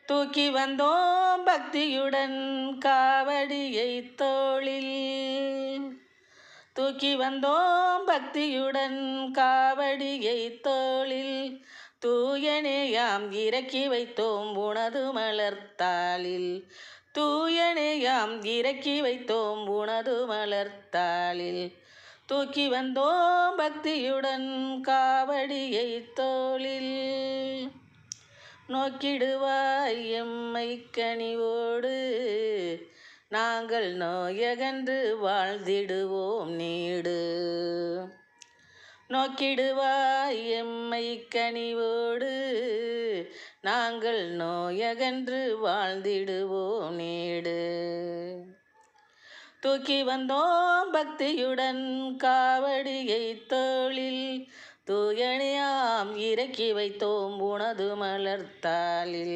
தூக்கி வந்தோம் பக்தியுடன் காவடியை தோளில். தூக்கி வந்தோம் பக்தியுடன் காவடியை தோளில். தூயனேயாம் இறக்கி வைத்தோம் உனது மலர்த்தாளில். தூயனேயாம் இறக்கி வைத்தோம் உனது மலர்த்தாளில். தூக்கி வந்தோம் பக்தியுடன் காவடியை தோளில். நோக்கிடுவாய் எம்மை கனிவோடு, நாங்கள் நோயகன்று வாழ்ந்திடுவோம் நீடு. நோக்கிடுவாய் எம்மை கனிவோடு, நாங்கள் நோயகன்று வாழ்ந்திடுவோம் நீடு. தூக்கி வந்தோம் பக்தியுடன் காவடியை தோளில். தூயனையாம் இறக்கி வைத்தோம் உனது மலர்த்தாளில்.